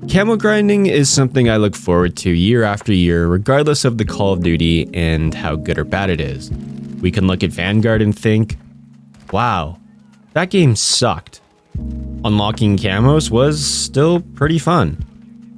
Camo grinding is something I look forward to year after year, regardless of the Call of Duty and how good or bad it is. We can look at Vanguard and think, wow, that game sucked. Unlocking camos was still pretty fun.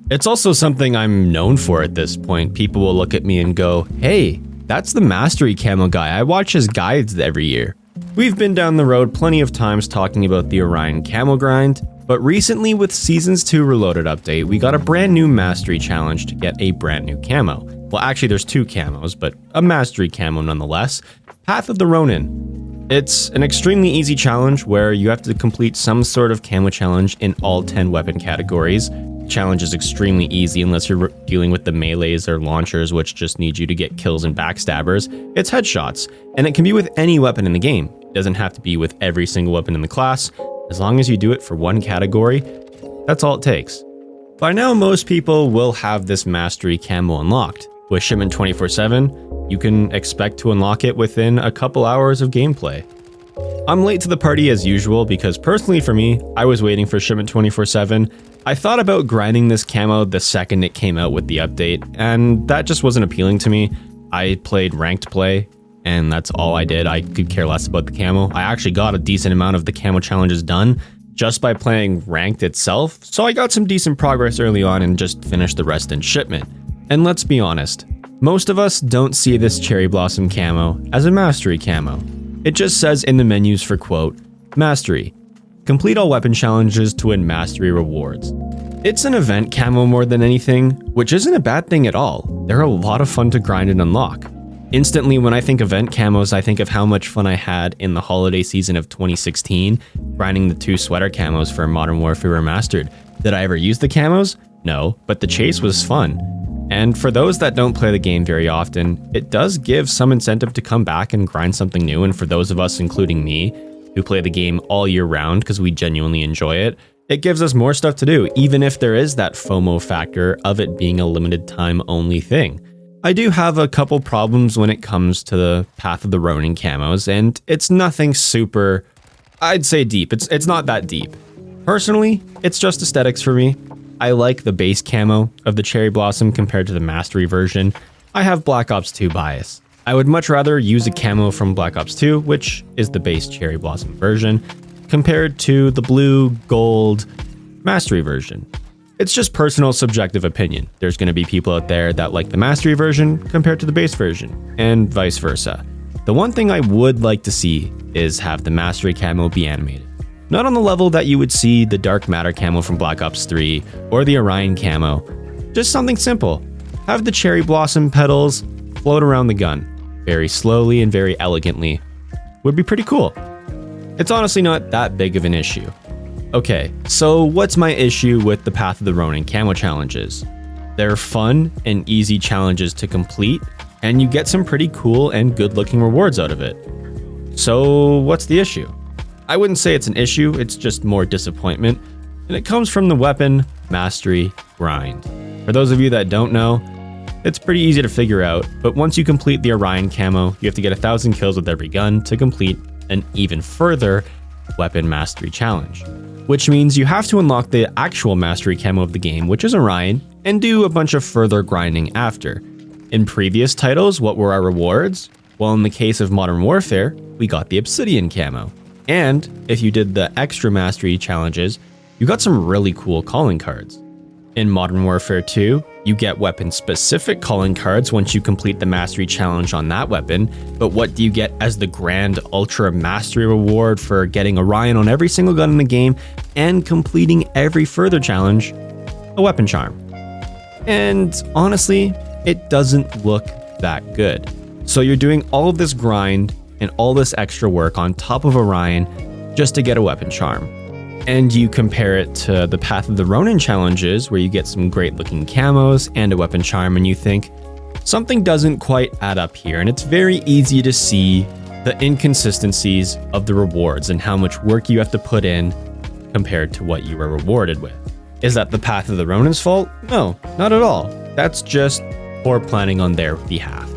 It's also something I'm known for at this point. People will look at me and go, hey, that's the Mastery camo guy. I watch his guides every year. We've been down the road plenty of times talking about the Orion camo grind, but recently with Seasons 2 Reloaded update, we got a brand new Mastery challenge to get a brand new camo. Well, actually there's two camos, but a Mastery camo nonetheless. Path of the Ronin. It's an extremely easy challenge where you have to complete some sort of camo challenge in all 10 weapon categories. The challenge is extremely easy unless you're dealing with the melees or launchers, which just need you to get kills and backstabbers. It's headshots, and it can be with any weapon in the game. It doesn't have to be with every single weapon in the class. As long as you do it for one category, that's all it takes. By now, most people will have this Mastery camo unlocked. With Shipment 24/7, you can expect to unlock it within a couple hours of gameplay. I'm late to the party as usual because personally for me, I was waiting for Shipment 24/7. I thought about grinding this camo the second it came out with the update, and that just wasn't appealing to me. I played ranked play, and that's all I did. I could care less about the camo. I actually got a decent amount of the camo challenges done just by playing ranked itself, so I got some decent progress early on and just finished the rest in Shipment. And let's be honest, most of us don't see this Cherry Blossom camo as a Mastery camo. It just says in the menus for quote, Mastery. Complete all weapon challenges to win Mastery rewards. It's an event camo more than anything, which isn't a bad thing at all. They're a lot of fun to grind and unlock. Instantly, when I think event camos, I think of how much fun I had in the holiday season of 2016, grinding the 2 sweater camos for Modern Warfare Remastered. Did I ever use the camos? No, but the chase was fun. And for those that don't play the game very often, it does give some incentive to come back and grind something new, and for those of us, including me, who play the game all year round because we genuinely enjoy it, it gives us more stuff to do, even if there is that FOMO factor of it being a limited time only thing. I do have a couple problems when it comes to the Path of the Ronin camos, and it's nothing super, I'd say deep. It's not that deep. Personally, it's just aesthetics for me. I like the base camo of the Cherry Blossom compared to the Mastery version. I have Black Ops 2 bias. I would much rather use a camo from Black Ops 2, which is the base Cherry Blossom version, compared to the blue, gold, Mastery version. It's just personal subjective opinion. There's going to be people out there that like the Mastery version compared to the base version, and vice versa. The one thing I would like to see is have the Mastery camo be animated. Not on the level that you would see the Dark Matter camo from Black Ops 3 or the Orion camo. Just something simple. Have the Cherry Blossom petals float around the gun, very slowly and very elegantly. Would be pretty cool. It's honestly not that big of an issue. Okay, so what's my issue with the Path of the Ronin camo challenges? They're fun and easy challenges to complete, and you get some pretty cool and good looking rewards out of it. So what's the issue? I wouldn't say it's an issue, it's just more disappointment, and it comes from the weapon Mastery grind. For those of you that don't know, it's pretty easy to figure out, but once you complete the Orion camo, you have to get 1,000 kills with every gun to complete an even further weapon Mastery challenge. Which means you have to unlock the actual Mastery camo of the game, which is Orion, and do a bunch of further grinding after. In previous titles, what were our rewards? Well, in the case of Modern Warfare, we got the Obsidian camo. And if you did the extra Mastery challenges, you got some really cool calling cards. In Modern Warfare 2, you get weapon-specific calling cards once you complete the Mastery challenge on that weapon, but what do you get as the Grand Ultra Mastery reward for getting Orion on every single gun in the game and completing every further challenge? A weapon charm. And honestly, it doesn't look that good. So you're doing all of this grind and all this extra work on top of Orion just to get a weapon charm. And you compare it to the Path of the Ronin challenges where you get some great looking camos and a weapon charm, and you think something doesn't quite add up here. And it's very easy to see the inconsistencies of the rewards and how much work you have to put in compared to what you were rewarded with. Is that the Path of the Ronin's fault? No, not at all. That's just poor planning on their behalf.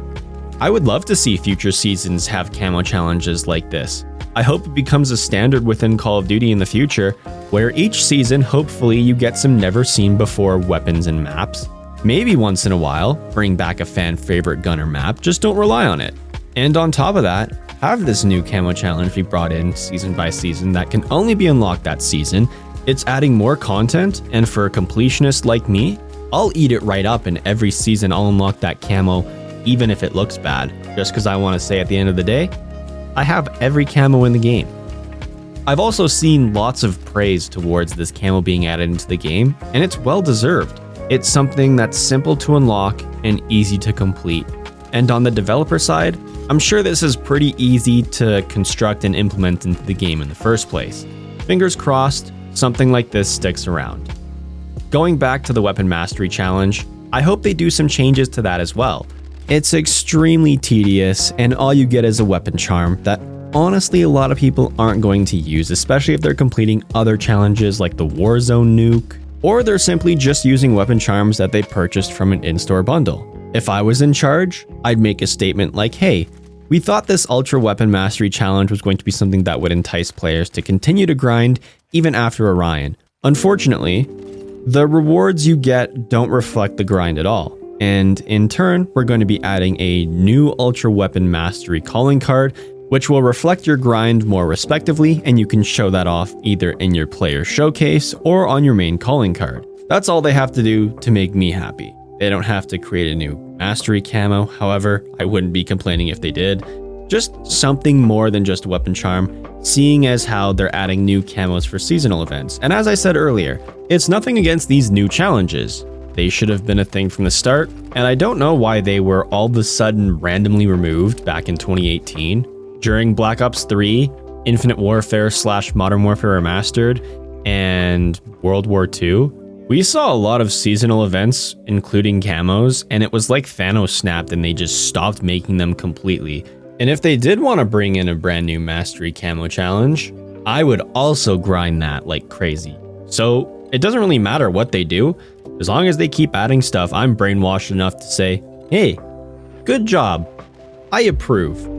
I would love to see future seasons have camo challenges like this. I hope it becomes a standard within Call of Duty in the future, where each season hopefully you get some never seen before weapons and maps. Maybe once in a while, bring back a fan favorite gun or map, just don't rely on it. And on top of that, have this new camo challenge we brought in season by season that can only be unlocked that season. It's adding more content, and for a completionist like me, I'll eat it right up, and every season I'll unlock that camo, even if it looks bad, just because I want to say at the end of the day, I have every camo in the game. I've also seen lots of praise towards this camo being added into the game, and it's well deserved. It's something that's simple to unlock and easy to complete. And on the developer side, I'm sure this is pretty easy to construct and implement into the game in the first place. Fingers crossed, something like this sticks around. Going back to the Weapon Mastery Challenge, I hope they do some changes to that as well. It's extremely tedious, and all you get is a weapon charm that honestly a lot of people aren't going to use, especially if they're completing other challenges like the Warzone nuke, or they're simply just using weapon charms that they purchased from an in-store bundle. If I was in charge, I'd make a statement like, hey, we thought this Ultra Weapon Mastery Challenge was going to be something that would entice players to continue to grind even after Orion. Unfortunately, the rewards you get don't reflect the grind at all. And in turn, we're going to be adding a new Ultra Weapon Mastery calling card, which will reflect your grind more respectively, and you can show that off either in your player showcase or on your main calling card. That's all they have to do to make me happy. They don't have to create a new mastery camo, however, I wouldn't be complaining if they did. Just something more than just a weapon charm, seeing as how they're adding new camos for seasonal events. And as I said earlier, it's nothing against these new challenges. They should have been a thing from the start, and I don't know why they were all of a sudden randomly removed back in 2018. During Black Ops 3, Infinite Warfare / Modern Warfare Remastered, and World War II, we saw a lot of seasonal events, including camos, and it was like Thanos snapped and they just stopped making them completely. And if they did want to bring in a brand new Mastery Camo Challenge, I would also grind that like crazy. So it doesn't really matter what they do, as long as they keep adding stuff, I'm brainwashed enough to say, hey, good job, I approve.